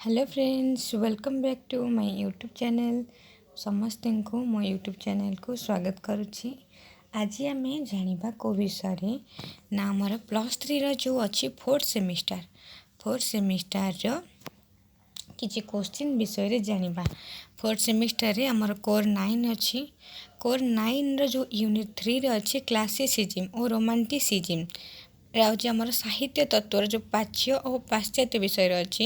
Hello friends, welcome back to my YouTube channel. समस्त को मो यूट्यूब चैनल को स्वागत करुच्ची। आज आम जाना को विषय ना आमर +3 जो अच्छी फोर्थ सेमिस्टार किसी क्वेश्चन विषय जानिबा। फोर्थ सेमिस्टार रे आमर कोर 9 अच्छी। कोर 9 जो यूनिट 3 अच्छी क्लासिसिज्म और रोमांटिसिज्म हूँ आमर साहित्य तत्वर जो प्राच्य और पाश्चात्य विषय अच्छी।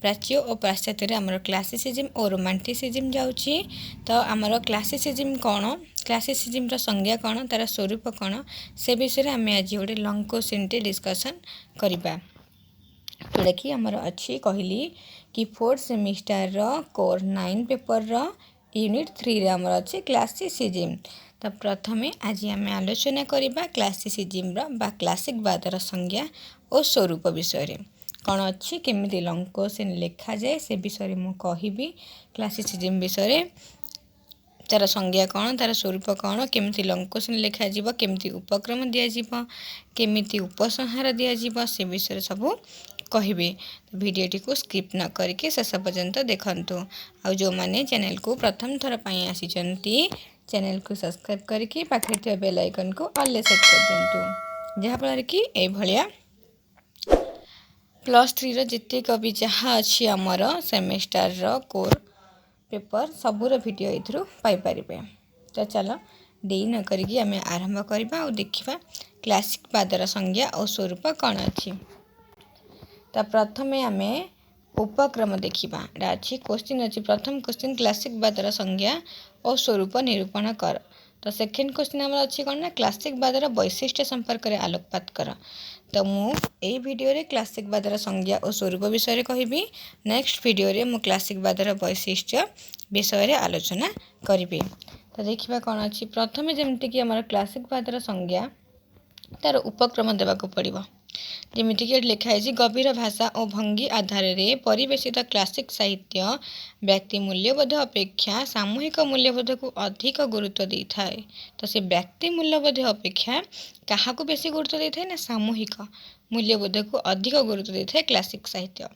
प्राच्य और पाश्चात्य आमर क्लासिसिज्म और रोमांटिसिज्म जाऊँगी। तो आमर क्लासिसिज्म कौन, क्लासिसिज्म संज्ञा कौन, तार स्वरूप कौन, से विषय आम आज गोटे लंग क्वेश्चन टे डिस्कसन करवा। जोटा कि आमर अच्छी कहली कि fourth semester core 9 paper unit 3 आमर अच्छी क्लासिसिज्म। तो प्रथमे आज आम आलोचना करवा क्लासिसिज्म बा क्लासिकवादर संज्ञा और स्वरूप विषय कौन अच्छी, केमी लंग क्वेश्चन लिखा जाए से विषय मु कहबी। क्लासिसिज्म विषय तार संज्ञा कौन, तार स्वरूप कौन, केमी लंग क्वेश्चन लिखा जाए, केमी उपक्रम दिज्व, केमी उपसंहार दिज्व, से विषय सब कहबी। भिडियोटी को स्किप न करके शेष पर्यंत देखंतु। आउ जो माने चैनल को प्रथम थर पई आसीचंती, चैनल को सब्सक्राइब करके पाखे थे बेल आइकन को ऑल सेट कर दिंतु, जहाँ फल कि ए भलिया +3 जितक भी जहाँ अच्छी आमर सेमेस्टार कोर पेपर सबूर वीडियो एथरू पाई परिबे। तो चलो देरी न करिकी आम आरंभ करबा और देखिबा क्लासिकवादर संज्ञा और स्वरूप कौन अच्छी। तो प्रथमे आम उपक्रम देखा अच्छी क्वेश्चन अच्छी। प्रथम क्वेश्चन क्लासिकवादर संज्ञा और स्वरूप निरूपण कर। तो सेकेंड क्वेश्चन आम अच्छी कौन ना क्लासिकवादर वैशिष्ट्य संपर्क में आलोकपात कर। तो मुझे वीडियो रे क्लासिकवादर संज्ञा और स्वरूप विषय कहबी। नेक्स्ट वीडियो रे मु क्लासिकवादर वैशिष्ट्य विषय आलोचना करी। तो देखा कौन अच्छी। प्रथमे जमीक आम क्लासिकवादर संज्ञा तार उपक्रम देवाक पड़ो। जमीक लिखाई गभीर भाषा और भंगी आधार रे परिवेशित क्लासिक साहित्य व्यक्ति मूल्यबोध अपेक्षा सामूहिक मूल्यबोध को अधिक गुरुत्व दे थाए। तो से व्यक्ति मूल्यबोध अपेक्षा क्या बेसी गुरुत्व दे थाए ना सामूहिक मूल्यबोध को अधिक गुरुत्व दे थाए क्लासिक साहित्य।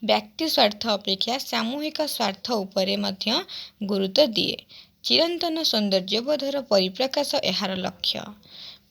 व्यक्ति स्वार्थ अपेक्षा सामूहिक स्वार्थ उपरे मध्य गुरुत्व दिए। चिरंतन सौंदर्यबोधर परिप्रकाश एहार लक्ष्य।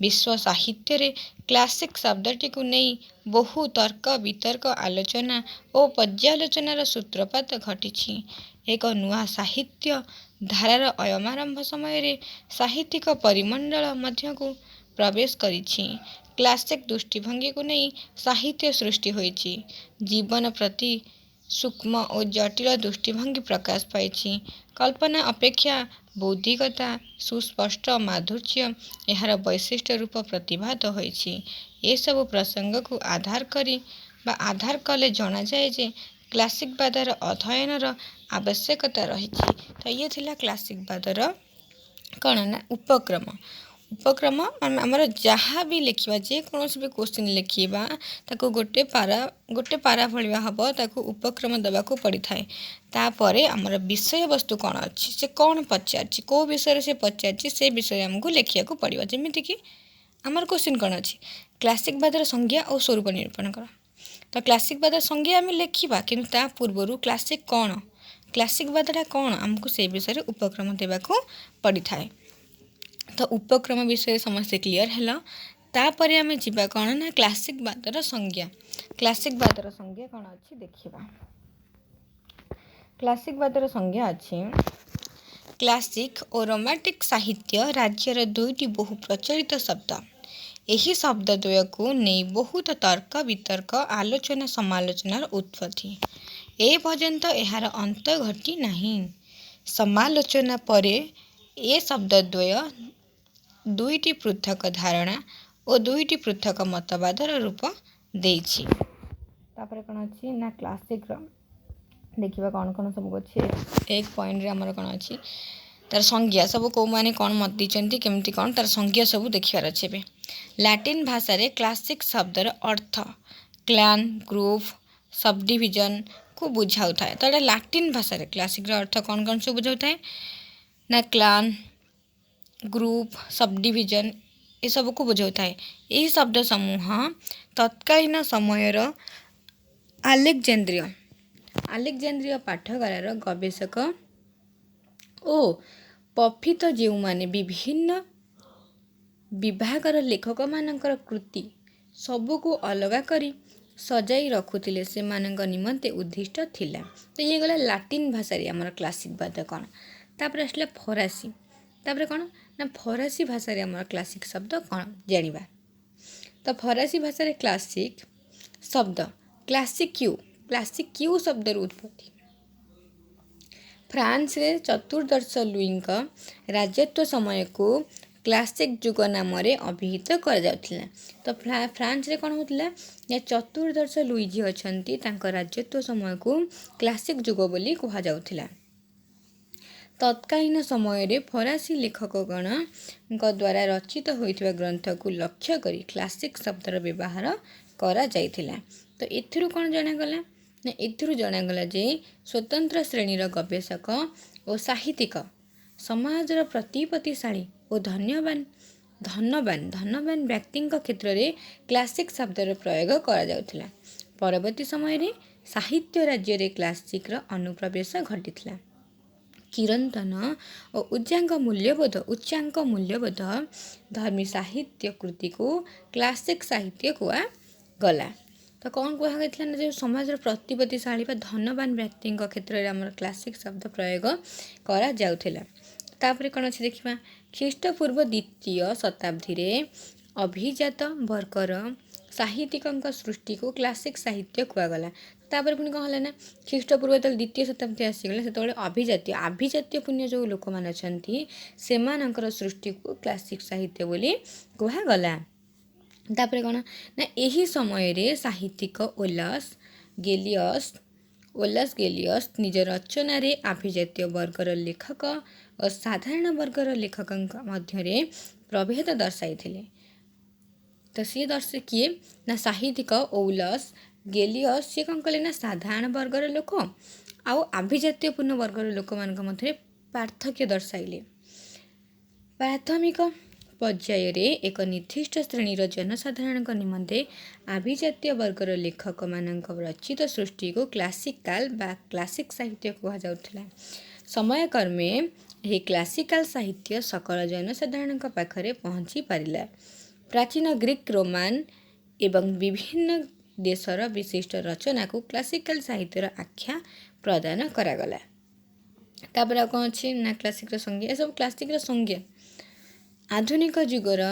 विश्व साहित्य रे क्लासिक शब्दटी को नहीं बहु तर्क वितर्क आलोचना और पर्यालोचनार सूत्रपात घटी। एक नुआ साहित्य धारार अयमारंभ समय रे साहित्यिक परिमंडल मध्य को प्रवेश करिछि। क्लासिक दृष्टिभंगी को नहीं साहित्य सृष्टि होइछि। जीवन प्रति सूक्ष्म और जटिल दृष्टिभंगी प्रकाश पाई। कल्पना अपेक्षा बौद्धिकता सुस्पष्ट माधुर्य यार वैशिष्ट्य रूप प्रतिभात होइछि। ये सब प्रसंग को आधार करी बा आधार कले जना जाए जे क्लासिकवादर अध्ययनर आवश्यकता रही। तो ये थिला क्लासिकवादर कौन ना उपक्रम। उपक्रम आमर जहाँ भी लिखा जेकोसी भी क्वेश्चन लिखा ताको गोटे पारा भलिया हम ताको उपक्रम देवाक पड़ी थाए। तापर आमर विषय वस्तु कौन अच्छी, से कौन पचार कौ विषय से पचार से विषय आमको लिखा पड़ो। जमीती कि आमर क्वेश्चन कौन अच्छी क्लासिकवादर संज्ञा और स्वरूप निरूपण कर। तो क्लासिकवादर संज्ञा आम लिखा कि पूर्वर क्लासिक कौन, क्लासिकवादटा कौन आमको से विषय उपक्रम देवाक पड़ी थाए। तो उपक्रम विषय समस्ते क्लीयर है। तापर आम जा कौन ना क्लासिकवादर संज्ञा। क्लासिकवादर संज्ञा कौन अच्छी देखा। क्लासिकवादर संज्ञा अच्छी क्लासिक और रोमांटिक साहित्य राज्यर दुईटी बहु प्रचलित शब्द। यही शब्दद्वय को नहीं बहुत तर्क वितर्क आलोचना समालोचनार उत्पत्ति ए पर्यंत यार अंत घटी नहीं। समालोचना परे ए शब्दद्वय दुईटी पृथक धारणा और दुईटी पृथक मतवादर रूप देइछि। तापर कौन अच्छी ना क्लासिक देखिबा कौन कौन सब अच्छे। एक पॉइंट रे हमर कौन अच्छी तार संज्ञा सब को माने कौन मत दीचंती केमती कौन तार संज्ञा सब देखिबार अच्छे बे। लैटिन भाषा रे क्लासिक शब्दर अर्थ क्लान ग्रुप सब डिविजन को बुझाउ थाए। तो लैटिन भाषा रे क्लासिक रे अर्थ कौन कौन सब बुझाउ थाए ना क्लान ग्रुप सब डिविजन ये सब को बुझाउ थाए। यही शब्द समूह तत्कालीन समयर ଆଲେକ୍ଜାଣ୍ଡ୍ରିଆ ପାଠାଗାରର ଗବେଷକ ଓ ପଠିତ ଯେଉଁମାନେ ବିଭିନ୍ନ ବିଭାଗର ଲେଖକମାନଙ୍କର କୃତି ସବୁକୁ ଅଲଗା କରି ସଜାଇ ରଖୁଥିଲେ ସେମାନଙ୍କ ନିମନ୍ତେ ଉଦ୍ଦିଷ୍ଟ ଥିଲା। ତ ଇଏ ଗଲା ଲାଟିନ୍ ଭାଷାରେ ଆମର କ୍ଲାସିକ୍ ବାଦ କ'ଣ। ତାପରେ ଆସିଲା ଫରାସୀ। ତାପରେ କ'ଣ ନା ଫରାସୀ ଭାଷାରେ ଆମର କ୍ଲାସିକ୍ ଶବ୍ଦ କ'ଣ ଜାଣିବା। ତ ଫରାସୀ ଭାଷାରେ କ୍ଲାସିକ୍ ଶବ୍ଦ କ୍ଲାସିକ୍ କ୍ୟୁ ଶବ୍ଦର ଉତ୍ପତ୍ତି। ଫ୍ରାନ୍ସରେ ଚତୁର୍ଦଶ ଲୁଇଙ୍କ ରାଜତ୍ୱ ସମୟକୁ କ୍ଲାସିକ୍ ଯୁଗ ନାମରେ ଅଭିହିତ କରାଯାଉଥିଲା। ତ ଫ୍ରାନ୍ସରେ କ'ଣ ହେଉଥିଲା ନା ଚତୁର୍ଦଶ ଲୁଇ ଯିଏ ଅଛନ୍ତି ତାଙ୍କ ରାଜତ୍ୱ ସମୟକୁ କ୍ଲାସିକ୍ ଯୁଗ ବୋଲି କୁହାଯାଉଥିଲା। ତତ୍କାଳୀନ ସମୟରେ ଫରାସୀ ଲେଖକଗଣଙ୍କ ଦ୍ୱାରା ରଚିତ ହୋଇଥିବା ଗ୍ରନ୍ଥକୁ ଲକ୍ଷ୍ୟ କରି କ୍ଲାସିକ୍ ଶବ୍ଦର ବ୍ୟବହାର କରାଯାଇଥିଲା। ତ ଏଥିରୁ କ'ଣ ଜଣାଗଲା ନା ଏଥିରୁ ଜଣାଗଲା ଯେ ସ୍ୱତନ୍ତ୍ର ଶ୍ରେଣୀର ଗବେଷକ ଓ ସାହିତ୍ୟିକ ସମାଜର ପ୍ରତିପତ୍ତିଶାଳୀ ଓ ଧନବାନ ବ୍ୟକ୍ତିଙ୍କ କ୍ଷେତ୍ରରେ କ୍ଲାସିକ୍ ଶବ୍ଦର ପ୍ରୟୋଗ କରାଯାଉଥିଲା। ପରବର୍ତ୍ତୀ ସମୟରେ ସାହିତ୍ୟ ରାଜ୍ୟରେ କ୍ଲାସିକ୍ର ଅନୁପ୍ରବେଶ ଘଟିଥିଲା। ଚିରନ୍ତନ ଓ ଉଚ୍ଚାଙ୍ଗ ମୂଲ୍ୟବୋଧ ଧର୍ମୀ ସାହିତ୍ୟ କୃତିକୁ କ୍ଲାସିକ୍ ସାହିତ୍ୟ କୁହାଗଲା। ତ କ'ଣ କୁହାଯାଇଥିଲା ନା ଯେଉଁ ସମାଜର ପ୍ରତିପତ୍ତିଶାଳୀ ବା ଧନବାନ ବ୍ୟକ୍ତିଙ୍କ କ୍ଷେତ୍ରରେ ଆମର କ୍ଲାସିକ୍ ଶବ୍ଦ ପ୍ରୟୋଗ କରାଯାଉଥିଲା। ତାପରେ କ'ଣ ଅଛି ଦେଖିବା। ଖ୍ରୀଷ୍ଟପୂର୍ବ 2ୟ ଶତାବ୍ଦୀରେ ଅଭିଜାତ ବର୍ଗର ସାହିତ୍ୟିକଙ୍କ ସୃଷ୍ଟିକୁ କ୍ଲାସିକ୍ ସାହିତ୍ୟ କୁହାଗଲା। ତାପରେ ପୁଣି କ'ଣ ହେଲା ନା ଖ୍ରୀଷ୍ଟପୂର୍ବ ଯେତେବେଳେ 2ୟ ଶତାବ୍ଦୀ ଆସିଗଲା ସେତେବେଳେ ଆଭିଜାତ୍ୟ ପୁଣ୍ୟ ଯେଉଁ ଲୋକମାନେ ଅଛନ୍ତି ସେମାନଙ୍କର ସୃଷ୍ଟିକୁ କ୍ଲାସିକ୍ ସାହିତ୍ୟ ବୋଲି କୁହାଗଲା। ତାପରେ କ'ଣ ନା ଏହି ସମୟରେ ସାହିତ୍ୟିକ ଓଲାସ୍ ଗେଲିୟସ୍ ନିଜ ରଚନାରେ ଆଭିଜାତ୍ୟ ବର୍ଗର ଲେଖକ ଓ ସାଧାରଣ ବର୍ଗର ଲେଖକଙ୍କ ମଧ୍ୟରେ ପ୍ରଭେଦ ଦର୍ଶାଇଥିଲେ। ତ ସିଏ କିଏ ନା ସାହିତ୍ୟିକ ଓଲାସ୍ ଗେଲିୟସ୍ ସିଏ କ'ଣ କଲେ ନା ସାଧାରଣ ବର୍ଗର ଲୋକ ଆଉ ଆଭିଜାତ୍ୟପୂର୍ଣ୍ଣ ବର୍ଗର ଲୋକମାନଙ୍କ ମଧ୍ୟରେ ପାର୍ଥକ୍ୟ ଦର୍ଶାଇଲେ। ପ୍ରାଥମିକ ପର୍ଯ୍ୟାୟରେ ଏକ ନିର୍ଦ୍ଦିଷ୍ଟ ଶ୍ରେଣୀର ଜନସାଧାରଣଙ୍କ ନିମନ୍ତେ ଆଭିଜାତ୍ୟ ବର୍ଗର ଲେଖକମାନଙ୍କ ରଚିତ ସୃଷ୍ଟିକୁ କ୍ଲାସିକ୍ ସାହିତ୍ୟ କୁହାଯାଉଥିଲା। ସମୟକ୍ରମେ ଏହି କ୍ଲାସିକାଲ ସାହିତ୍ୟ ସକଳ ଜନସାଧାରଣଙ୍କ ପାଖରେ ପହଞ୍ଚି ପାରିଲା। ପ୍ରାଚୀନ ଗ୍ରୀକ୍ ରୋମାନ ଏବଂ ବିଭିନ୍ନ ଦେଶର ବିଶିଷ୍ଟ ରଚନାକୁ କ୍ଲାସିକାଲ ସାହିତ୍ୟର ଆଖ୍ୟା ପ୍ରଦାନ କରାଗଲା। ତାପରେ ଆଉ କ'ଣ ଅଛି ନା କ୍ଲାସିକ୍ର ସଂଜ୍ଞା। ଏସବୁ କ୍ଲାସିକ୍ର ସଂଜ୍ଞା। ଆଧୁନିକ ଯୁଗର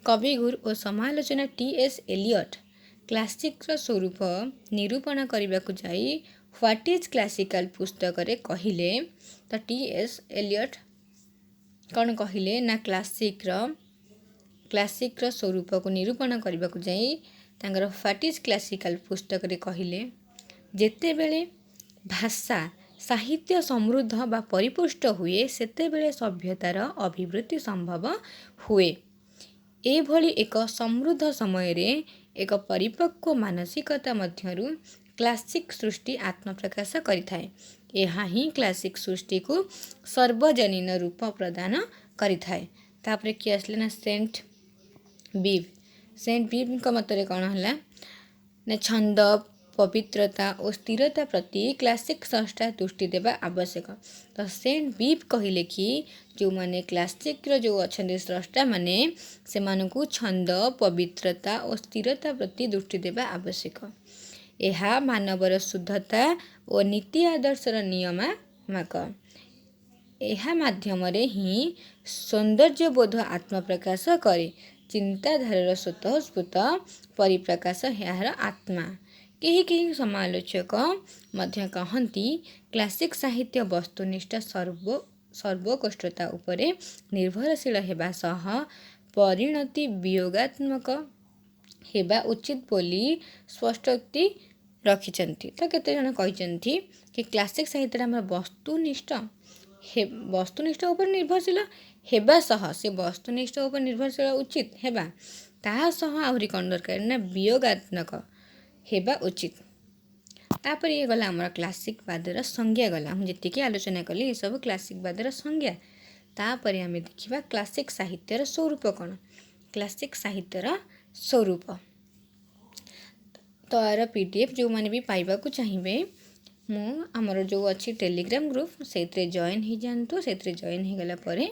କବିଗୁରୁ ଓ ସମାଲୋଚନା T.S. ଏଲିୟଟ୍ କ୍ଲାସିକ୍ର ସ୍ୱରୂପ ନିରୂପଣ କରିବାକୁ ଯାଇ ହ୍ୱାଟ୍ ଇଜ୍ କ୍ଲାସିକାଲ ପୁସ୍ତକରେ କହିଲେ। ତ T.S. ଏଲିୟଟ୍ କ'ଣ କହିଲେ ନା କ୍ଲାସିକ୍ର ସ୍ୱରୂପକୁ ନିରୂପଣ କରିବାକୁ ଯାଇ ତାଙ୍କର ହ୍ୱାଟ୍ ଇଜ୍ କ୍ଲାସିକାଲ ପୁସ୍ତକରେ କହିଲେ ଯେତେବେଳେ ଭାଷା ସାହିତ୍ୟ ସମୃଦ୍ଧ ବା ପରିପୁଷ୍ଟ ହୁଏ ସେତେବେଳେ ସଭ୍ୟତାର ଅଭିବୃଦ୍ଧି ସମ୍ଭବ ହୁଏ। ଏଭଳି ଏକ ସମୃଦ୍ଧ ସମୟରେ ଏକ ପରିପକ୍ୱ ମାନସିକତା ମଧ୍ୟରୁ କ୍ଲାସିକ୍ ସୃଷ୍ଟି ଆତ୍ମପ୍ରକାଶ କରିଥାଏ। ଏହା ହିଁ କ୍ଲାସିକ୍ ସୃଷ୍ଟିକୁ ସର୍ବଜନୀନ ରୂପ ପ୍ରଦାନ କରିଥାଏ। ତାପରେ କିଏ ଆସିଲେ ନା ସେଣ୍ଟ ବିବ୍ଙ୍କ ମତରେ କ'ଣ ହେଲା ନା ଛନ୍ଦ ପବିତ୍ରତା ଓ ସ୍ଥିରତା ପ୍ରତି କ୍ଲାସିକ୍ ସ୍ରଷ୍ଟା ଦୃଷ୍ଟି ଦେବା ଆବଶ୍ୟକ। ତ ସେଣ୍ଟ ବିବ୍ କହିଲେ କି ଯେଉଁମାନେ କ୍ଲାସିକ୍ର ଯେଉଁ ଅଛନ୍ତି ସ୍ରଷ୍ଟାମାନେ ସେମାନଙ୍କୁ ଛନ୍ଦ ପବିତ୍ରତା ଓ ସ୍ଥିରତା ପ୍ରତି ଦୃଷ୍ଟି ଦେବା ଆବଶ୍ୟକ। ଏହା ମାନବର ଶୁଦ୍ଧତା ଓ ନୀତି ଆଦର୍ଶର ନିୟାମକ। ଏହା ମାଧ୍ୟମରେ ହିଁ ସୌନ୍ଦର୍ଯ୍ୟବୋଧ ଆତ୍ମପ୍ରକାଶ କରେ। ଚିନ୍ତାଧାରାର ସ୍ୱତଃସ୍ଫୂର୍ତ୍ତ ପରିପ୍ରକାଶ ଏହାର ଆତ୍ମା। କେହି ସମାଲୋଚକ ମଧ୍ୟ କହନ୍ତି କ୍ଲାସିକ୍ ସାହିତ୍ୟ ବସ୍ତୁନିଷ୍ଠ ସର୍ବୋତ୍କୃଷ୍ଟତା ଉପରେ ନିର୍ଭରଶୀଳ ହେବା ସହ ପରିଣତି ବିୟୋଗାତ୍ମକ ହେବା ଉଚିତ ବୋଲି ସ୍ପଷ୍ଟୋକ୍ତି ରଖିଛନ୍ତି। ତ କେତେଜଣ କହିଛନ୍ତି କି କ୍ଲାସିକ୍ ସାହିତ୍ୟରେ ଆମର ବସ୍ତୁନିଷ୍ଠ ଉପରେ ନିର୍ଭରଶୀଳ ହେବା ସହ ସେ ବସ୍ତୁନିଷ୍ଠ ଉପରେ ନିର୍ଭରଶୀଳ ଉଚିତ ହେବା ତାହା ସହ ଆହୁରି କ'ଣ ଦରକାର ନା ବିୟୋଗାତ୍ମକ ହେବା ଉଚିତ। ତାପରେ ଇଏ ଗଲା ଆମର କ୍ଲାସିକ୍ ବାଦର ସଂଜ୍ଞା ଗଲା। ମୁଁ ଯେତିକି ଆଲୋଚନା କଲି ଏସବୁ କ୍ଲାସିକ୍ ବାଦର ସଂଜ୍ଞା। ତାପରେ ଆମେ ଦେଖିବା କ୍ଲାସିକ୍ ସାହିତ୍ୟର ସ୍ୱରୂପ କ'ଣ। କ୍ଲାସିକ୍ ସାହିତ୍ୟର ସ୍ୱରୂପ ତ ଏହାର PDF ଯେଉଁମାନେ ବି ପାଇବାକୁ ଚାହିଁବେ मु आमर जो अच्छी टेलीग्राम ग्रुप से जॉइन हो जातु से जॉइन हो गला परे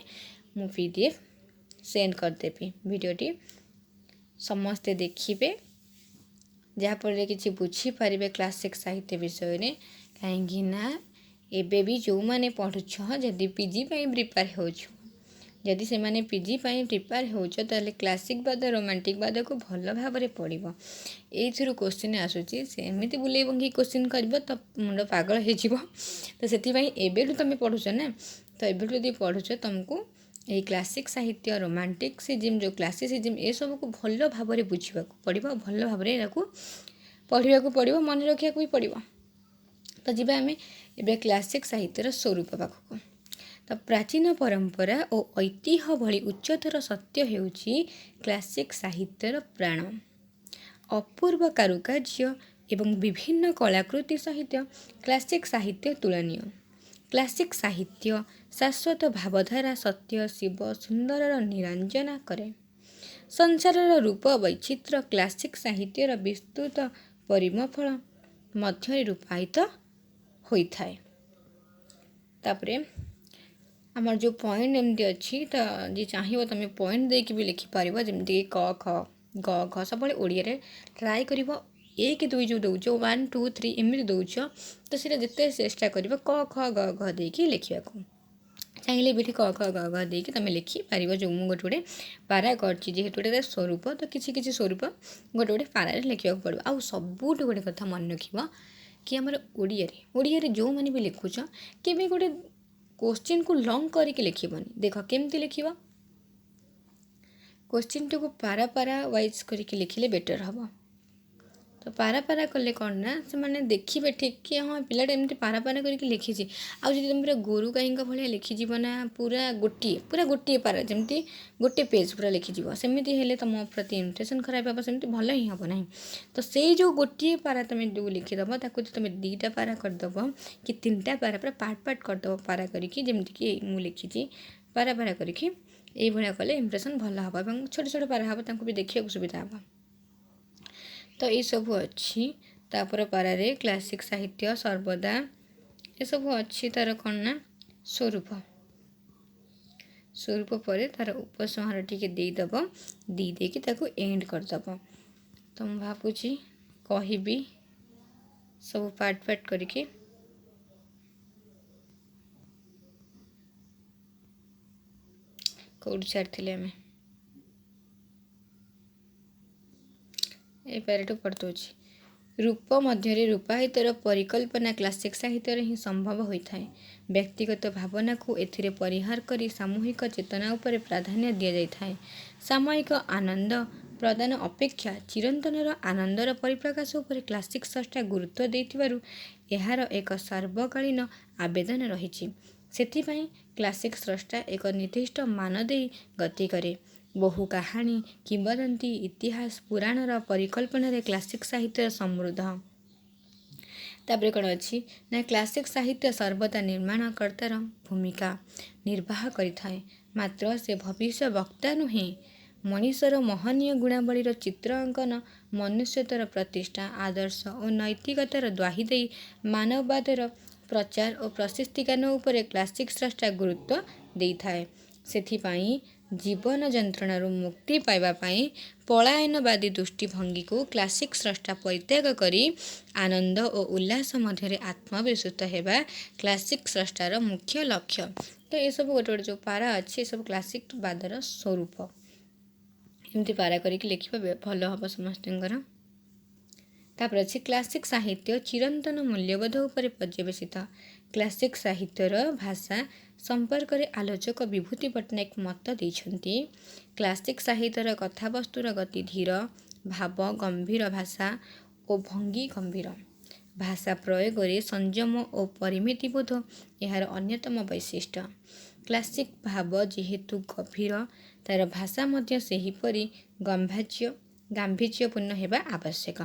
मु पीडीएफ सेंड करदेवी वीडियोटी समस्ते देखिए जहाँफल कि बुझीपारे क्लासिक साहित्य विषय में कहीं एबे भी जो मैंने पढ़ुछ जदि पीजी प्रिपेयर होदी से मैंने पीजी प्रिपेयर होते क्लासिक बाद रोमांटिक बाद को भल भाव में पढ़ ये क्वेश्चन आसूसी सेमती बुले बंगी क्वेश्चन कर तो मुंड पागल हो तो से एबेठू तुम पढ़ुच ना तो एबेठू यदि पढ़ुच तुमको ये क्लासिक साहित्य रोमांटिक सिजिम जो क्लासिसिज्म ये सब को भल भाव में बुझा पड़ो भल भाव में पढ़ा पड़ो मन रखा भी पड़ो तो जी आम ए क्लासिक साहित्यर स्वरूप पाखक तो प्राचीन परंपरा और ऐतिह्य भली उच्चतर सत्य हेउची क्लासिक साहित्यर प्राण अपूर्व कारुकार्य एवं विभिन्न कलाकृति सहित क्लासिक साहित्य तुलनीय क्लासिक साहित्य शाश्वत भावधारा सत्य शिव सुंदर निरंजना करे संसारर रूप वैचित्र क्लासिक साहित्यर विस्तृत परिमफल मध्य रूपायित होता है। तापरे आमर जो पॉइंट एमती अच्छी तो जी चाहिए तुम पॉइंट देकी भी लिखिपार जमीक क ख ग घ सब ओडिया ट्राए कर एक दुई जो दौच 1 2 3 एमती दौच तो सीटा जिते चेष्टा कर क ख ग घ देकी लिखा चाहिए भी क ख ग घ देकी तुम लिखिपार जो मुझे गोटे गोटे पारा करची जेहेतु गोटे स्वरूप तो किसी स्वरूप गोटे गोटे पारे लिखा पड़ो आ सबुठ गोटे कथा मन रख कि आमर ओडिया जो मैंने भी लिखुच केवे गोटे क्वेश्चन को लंग करके लिखबनी देख केमती लिख क्वेश्चन टी को पारा पारा वाइज करके लिखिले बेटर हम तो पारा पारा कले कौन ना से मैंने देखिए ठीक कि हाँ पिलाटा एमती पारा पारा करके लिखी आउ जब तुम पूरा गोरु गाई भाया लिखिज ना पूरा गोटे पारा जमती गोटे पेज पूरा लिखिज सेमती हेले तुम प्रति इम्प्रेशन खराब हे सेमती भल ही हम ना तो से जो गोटे पारा तुम जो लिखिदेव ताकू तुम दीटा पारा करदेव कि 3टा पारा पूरा पार्ट पार्ट करदेव पारा करके जमीक मुझे लिखी पारा पारा करके ये भाया कले इम्प्रेशन भल हम छोट छोट पारा हम भी देखा सुविधा हम तो ये सब अच्छी तापर पारे क्लासिक साहित्य सर्वदा ये सब अच्छी तार कौन ना स्वरूप स्वरूप पर तार उपसंहार टी देदेव देकी एंड करदेव तो मुझे भावुची कहि सब पार्ट पार्ट करके कौट छाड़ी आम ये पैराटू पढ़ते रूप मध्य रूपायितर परिकल्पना क्लासिक साहित्य ही संभव होता है व्यक्तिगत भावना को एथिरे परिहार करी सामूहिक चेतना उपर प्राधान्य दि जाए सामयिक आनंद प्रदान अपेक्षा चिरंतनर आनंदर परिप्रकाश उपर क्लासिक स्रष्टा गुरुत्व देथिबारु एहार एक सार्वकालीन आवेदन रही सेथिपाई क्लासिक स्रष्टा एक निर्दिष्ट मान दे गति करे बहु कहानी किंवदंती इतिहास पुराणर परिकल्पना क्लासिक साहित्य समृद्ध तापर कौन अच्छी ना क्लासिक साहित्य सर्वदा निर्माणकर्तार भूमिका निर्वाह करिथाए मात्र से भविष्य वक्ता नुहे मनीषर महनीय गुणावलीर चित्र अंकन मनुष्यतर प्रतिष्ठा आदर्श और नैतिकतार द्वाही दे मानववादर प्रचार और प्रशस्तिकरण उपर क्लासिक स्रष्टा गुरुत्व देइथाए सेथिपाई जीवन जंत्रणु मुक्ति पाइबा पाई पलायनवादी दृष्टिभंगी को क्लासिक स्रष्टा परित्याग करी आनंद और उल्लास मध्य आत्मविश्वस्त हेबा क्लासिक स्रष्टार मुख्य लक्ष्य तो ये सब गोटे गोटे जो पारा अच्छे सब क्लासिक वादर स्वरूप एमती पारा करके लिखा भल हम समस्तर तापर अच्छे क्लासिक साहित्य चिरंतन मूल्यबोध उपर पर्यवेसित क्लासिक साहित्यर भाषा संपर्क में आलोचक विभूति पट्टनायक मत देइछन्ति क्लासिक साहित्यर कथावस्तुर गति धीर भाव गंभीर भाषा और भंगी गंभीर भाषा प्रयोग में संयम और परिमितिबोध यार अन्यतम वैशिष्ट्य क्लासिक भाव जेहेतु गभीर तार भाषा मध्य सेहीपरि गांभीर्यपूर्ण हेबा आवश्यक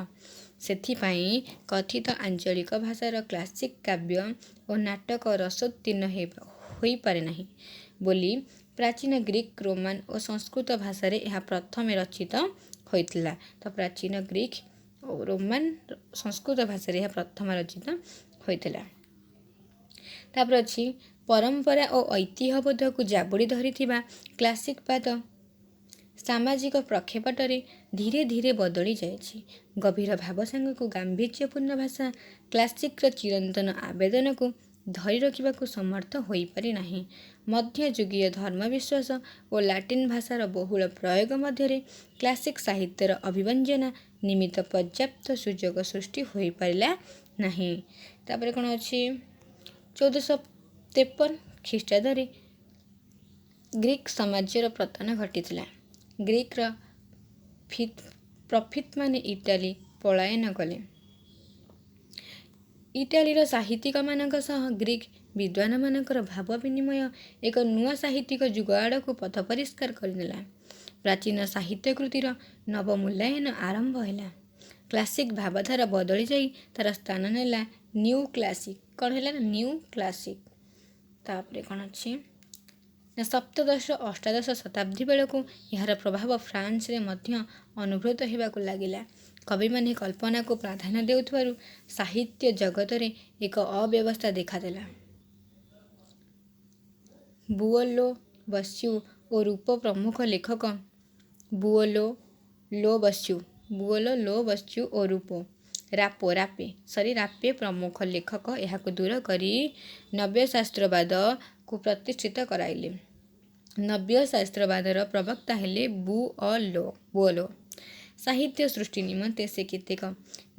सेथिपाई कथित आंचलिक भाषार क्लासिक काव्य और नाटक रसोत्तीर्ण हो पारे नहीं बोली प्राचीन ग्रीक रोमान और संस्कृत भाषा यह प्रथम रचित होइतिला तो प्राचीन ग्रीक और रोमान संस्कृत भाषा यह प्रथम रचित ହୋଇଥିଲା। ତାପରେ ଅଛି ପରମ୍ପରା ଓ ଐତିହ୍ୟବୋଧକୁ ଜାବୁଡ଼ି ଧରିଥିବା କ୍ଲାସିକବାଦ ସାମାଜିକ ପ୍ରକ୍ଷେପଟରେ ଧୀରେ ଧୀରେ ବଦଳି ଯାଇଛି। ଗଭୀର ଭାବ ସାଙ୍ଗକୁ ଗାମ୍ଭୀର୍ଯ୍ୟପୂର୍ଣ୍ଣ ଭାଷା କ୍ଲାସିକ୍ର ଚିରନ୍ତନ ଆବେଦନକୁ ଧରି ରଖିବାକୁ ସମର୍ଥ ହୋଇପାରି ନାହିଁ। ମଧ୍ୟଯୁଗୀୟ ଧର୍ମବିଶ୍ୱାସ ଓ ଲାଟିନ୍ ଭାଷାର ବହୁଳ ପ୍ରୟୋଗ ମଧ୍ୟରେ କ୍ଲାସିକ୍ ସାହିତ୍ୟର ଅଭିବ୍ୟଞ୍ଜନା ନିମିତ୍ତ ପର୍ଯ୍ୟାପ୍ତ ସୁଯୋଗ ସୃଷ୍ଟି ହୋଇପାରିଲା ନାହିଁ। ତାପରେ କ'ଣ ଅଛି 1453 ଖ୍ରୀଷ୍ଟାବ୍ଦରେ ଗ୍ରୀକ୍ ସାମ୍ରାଜ୍ୟର ପତନ ଘଟିଥିଲା। ଗ୍ରୀକ୍ର ପ୍ରଫିତମାନେ ଇଟାଲୀ ପଳାୟନ କଲେ। ଇଟାଲୀର ସାହିତ୍ୟିକମାନଙ୍କ ସହ ଗ୍ରୀକ୍ ବିଦ୍ୱାନମାନଙ୍କର ଭାବ ବିନିମୟ ଏକ ନୂଆ ସାହିତ୍ୟିକ ଯୁଗ ଆଡ଼କୁ ପଥ ପରିଷ୍କାର କରିନେଲା। ପ୍ରାଚୀନ ସାହିତ୍ୟକୃତିର ନବମୂଲ୍ୟାୟନ ଆରମ୍ଭ ହେଲା। କ୍ଲାସିକ୍ ଭାବଧାରା ବଦଳି ଯାଇ ତାର ସ୍ଥାନ ନେଲା ନ୍ୟୁ କ୍ଲାସିକ୍। କ'ଣ ହେଲା ନା ନ୍ୟୁ କ୍ଲାସିକ୍। ତାପରେ କ'ଣ ଅଛି ନା ସପ୍ତଦଶ ଅଷ୍ଟାଦଶ ଶତାବ୍ଦୀ ବେଳକୁ ଏହାର ପ୍ରଭାବ ଫ୍ରାନ୍ସରେ ମଧ୍ୟ ଅନୁଭୂତ ହେବାକୁ ଲାଗିଲା। କବିମାନେ କଳ୍ପନାକୁ ପ୍ରାଧାନ୍ୟ ଦେଉଥିବାରୁ ସାହିତ୍ୟ ଜଗତରେ ଏକ ଅବ୍ୟବସ୍ଥା ଦେଖାଦେଲା। ବୁଓଲୋ ବସ୍ୟୁ ଓ ରୂପ ପ୍ରମୁଖ ଲେଖକ ବୁଓଲୋ ଓ ରୂପ ରାପେ ପ୍ରମୁଖ ଲେଖକ ଏହାକୁ ଦୂର କରି ନବ୍ୟଶାସ୍ତ୍ରବାଦକୁ ପ୍ରତିଷ୍ଠିତ କରାଇଲେ। ନବ୍ୟଶାସ୍ତ୍ରବାଦର ପ୍ରବକ୍ତା ହେଲେ ବୁଓଲୋ। ସାହିତ୍ୟ ସୃଷ୍ଟି ନିମନ୍ତେ ସେ କେତେକ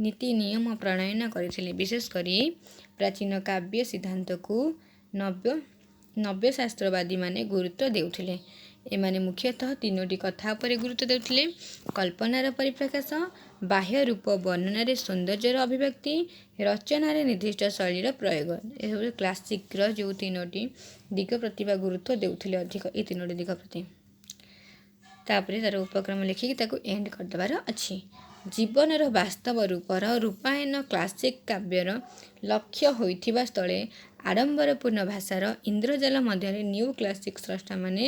ନୀତି ନିୟମ ପ୍ରଣୟନ କରିଥିଲେ। ବିଶେଷ କରି ପ୍ରାଚୀନ କାବ୍ୟ ସିଦ୍ଧାନ୍ତକୁ ନବ୍ୟଶାସ୍ତ୍ରବାଦୀମାନେ ଗୁରୁତ୍ୱ ଦେଉଥିଲେ। ଏମାନେ ମୁଖ୍ୟତଃ ତିନୋଟି କଥା ଉପରେ ଗୁରୁତ୍ୱ ଦେଉଥିଲେ: କଳ୍ପନାର ପରିପ୍ରକାଶ, ବାହ୍ୟ ରୂପ ବର୍ଣ୍ଣନାରେ ସୌନ୍ଦର୍ଯ୍ୟର ଅଭିବ୍ୟକ୍ତି, ରଚନାରେ ନିର୍ଦ୍ଦିଷ୍ଟ ଶୈଳୀର ପ୍ରୟୋଗ। ଏସବୁ କ୍ଲାସିକ୍ର ଯେଉଁ ତିନୋଟି ଦିଗ ପ୍ରତି ବା ଗୁରୁତ୍ୱ ଦେଉଥିଲେ ଅଧିକ ଏ ତିନୋଟି ଦିଗ ପ୍ରତି। ତାପରେ ତାର ଉପକ୍ରମ ଲେଖିକି ତାକୁ ଏଣ୍ଡ କରିଦେବାର ଅଛି। ଜୀବନର ବାସ୍ତବ ରୂପର ରୂପାୟନ କ୍ଲାସିକ୍ କାବ୍ୟର ଲକ୍ଷ୍ୟ ହୋଇଥିବା ସ୍ଥଳେ ଆଡ଼ମ୍ବରପୂର୍ଣ୍ଣ ଭାଷାର ଇନ୍ଦ୍ରଜାଲ ମଧ୍ୟରେ ନ୍ୟୁ କ୍ଲାସିକ୍ ସ୍ରଷ୍ଟାମାନେ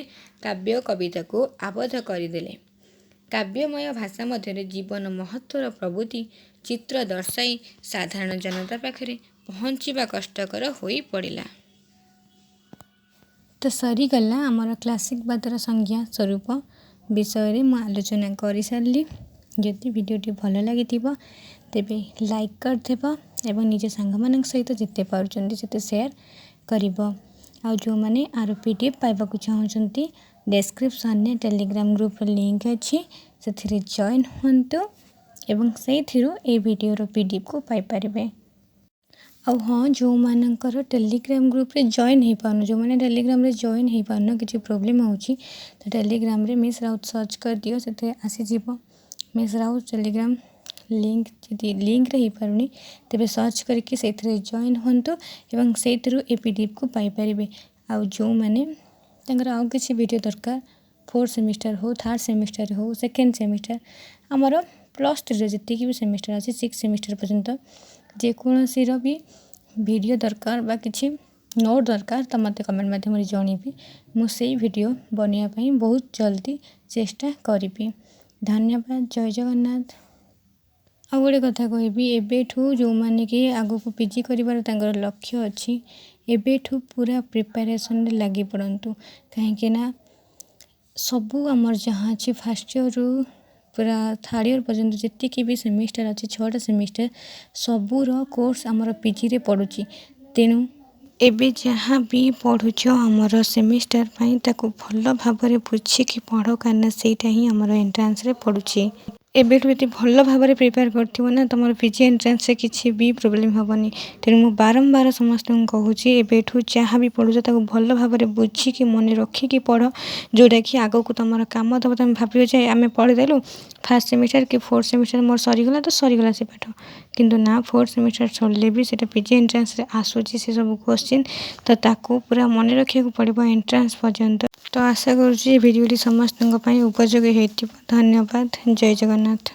କାବ୍ୟ କବିତାକୁ ଆବଦ୍ଧ କରିଦେଲେ। କାବ୍ୟମୟ ଭାଷା ମଧ୍ୟରେ ଜୀବନ ମହତ୍ତ୍ୱର ପ୍ରଭୃତି ଚିତ୍ର ଦର୍ଶାଇ ସାଧାରଣ ଜନତା ପାଖରେ ପହଞ୍ଚିବା କଷ୍ଟକର ହୋଇ ପଡ଼ିଲା। ତ ସରିଗଲା ଆମର କ୍ଲାସିକବାଦର ସଂଜ୍ଞା ସ୍ୱରୂପ ବିଷୟରେ ମୁଁ ଆଲୋଚନା କରିସାରିଲି। ଯଦି ଭିଡ଼ିଓଟି ଭଲ ଲାଗିଥିବ ତେବେ ଲାଇକ୍ କରିଦେବ ଏବଂ ନିଜ ସାଙ୍ଗମାନଙ୍କ ସହିତ ଯେତେ ପାରୁଛନ୍ତି ସେତେ ସେୟାର କରିବ। ଆଉ ଯେଉଁମାନେ ଆର PDF ପାଇବାକୁ ଚାହୁଁଛନ୍ତି ଡେସ୍କ୍ରିପସନ୍ରେ ଟେଲିଗ୍ରାମ ଗ୍ରୁପ୍ର ଲିଙ୍କ ଅଛି, ସେଥିରେ ଜଏନ୍ ହୁଅନ୍ତୁ ଏବଂ ସେଇଥିରୁ এই ଭିଡ଼ିଓର PDFକୁ ପାଇପାରିବେ। ଆଉ ହଁ, ଯେଉଁମାନଙ୍କର ଟେଲିଗ୍ରାମ ଗ୍ରୁପ୍ରେ ଜଏନ୍ ହେଇପାରୁନ, ଯେଉଁମାନେ ଟେଲିଗ୍ରାମରେ ଜଏନ୍ ହେଇପାରୁନ, କିଛି ପ୍ରୋବ୍ଲେମ୍ ହେଉଛି ତ ଟେଲିଗ୍ରାମରେ ମିସ୍ ରାଉତ ସର୍ଚ୍ଚ କରିଦିଅ, ସେଥିରେ ଆସିଯିବ ମିସ୍ ରାଉତ ଟେଲିଗ୍ରାମ ଲିଙ୍କ। ଯଦି ଲିଙ୍କରେ ହେଇପାରୁନି ତେବେ ସର୍ଚ୍ଚ କରିକି ସେଇଥିରେ ଜଏନ୍ ହୁଅନ୍ତୁ ଏବଂ ସେଇଥିରୁ ଏ PDFକୁ ପାଇପାରିବେ। ଆଉ ଯେଉଁମାନେ ତାଙ୍କର ଆଉ କିଛି ଭିଡ଼ିଓ ଦରକାର, 4th ସେମିଷ୍ଟର ହଉ, 3rd ସେମିଷ୍ଟର ହଉ, 2nd ସେମିଷ୍ଟର, ଆମର +3ର ଯେତିକି ବି ସେମିଷ୍ଟର ଅଛି 6th ସେମିଷ୍ଟର ପର୍ଯ୍ୟନ୍ତ ଯେକୌଣସିର ବି ଭିଡ଼ିଓ ଦରକାର ବା କିଛି ନୋଟ୍ ଦରକାର ତ ମୋତେ କମେଣ୍ଟ ମାଧ୍ୟମରେ ଜଣେଇବି। ମୁଁ ସେଇ ଭିଡ଼ିଓ ବନେଇବା ପାଇଁ ବହୁତ ଜଲ୍ଦି ଚେଷ୍ଟା କରିବି। ଧନ୍ୟବାଦ। ଜୟ ଜଗନ୍ନାଥ। ଆଉ ଗୋଟେ କଥା କହିବି, ଏବେଠୁ ଯେଉଁମାନେ କି ଆଗକୁ PG କରିବାର ତାଙ୍କର ଲକ୍ଷ୍ୟ ଅଛି, ଏବେଠୁ ପୁରା ପ୍ରିପାରେସନରେ ଲାଗି ପଡ଼ନ୍ତୁ। କାହିଁକି ନା ସବୁ ଆମର ଯାହା ଅଛି ଫାର୍ଷ୍ଟ ଇୟରରୁ ପୁରା 3rd ଇୟର ପର୍ଯ୍ୟନ୍ତ ଯେତିକି ବି ସେମିଷ୍ଟର ଅଛି 6ଟା ସେମିଷ୍ଟର ସବୁର କୋର୍ସ ଆମର PGରେ ପଡ଼ୁଛି। ତେଣୁ ଏବେ ଯାହା ବି ପଢ଼ୁଛ ଆମର ସେମିଷ୍ଟର ପାଇଁ ତାକୁ ଭଲ ଭାବରେ ବୁଝିକି ପଢ଼, କାହିଁକିନା ସେଇଟା ହିଁ ଆମର ଏଣ୍ଟ୍ରାନ୍ସରେ ପଡ଼ୁଛି। ଏବେଠୁ ଯଦି ଭଲ ଭାବରେ ପ୍ରିପେୟାର କରିଥିବ ନା ତୁମର PG ଏଣ୍ଟ୍ରାନ୍ସରେ କିଛି ବି ପ୍ରୋବ୍ଲେମ୍ ହେବନି। ତେଣୁ ମୁଁ ବାରମ୍ବାର ସମସ୍ତଙ୍କୁ କହୁଛି ଏବେଠୁ ଯାହା ବି ପଢ଼ୁଛ ତାକୁ ଭଲ ଭାବରେ ବୁଝିକି ମନେ ରଖିକି ପଢ଼, ଯେଉଁଟାକି ଆଗକୁ ତୁମର କାମ ଦେବ। ତୁମେ ଭାବିବ ଯେ ଆମେ ପଢ଼ିଦେଲୁ 1st ସେମିଷ୍ଟର କି 4th ସେମିଷ୍ଟର ମୋର ସରିଗଲା ତ ସରିଗଲା ସେ ପାଠ, କିନ୍ତୁ ନା 4th ସେମିଷ୍ଟର ସରିଲେ ବି ସେଇଟା PG ଏଣ୍ଟ୍ରାନ୍ସରେ ଆସୁଛି ସେସବୁ କୋଶ୍ଚିନ୍, ତ ତାକୁ ପୁରା ମନେ ରଖିବାକୁ ପଡ଼ିବ ଏଣ୍ଟ୍ରାନ୍ସ ପର୍ଯ୍ୟନ୍ତ। ତ ଆଶା କରୁଛି ଭିଡ଼ିଓଟି ସମସ୍ତଙ୍କ ପାଇଁ ଉପଯୋଗୀ ହେଇଥିବ। ଧନ୍ୟବାଦ। ଜୟ ଜଗନ୍ନାଥ।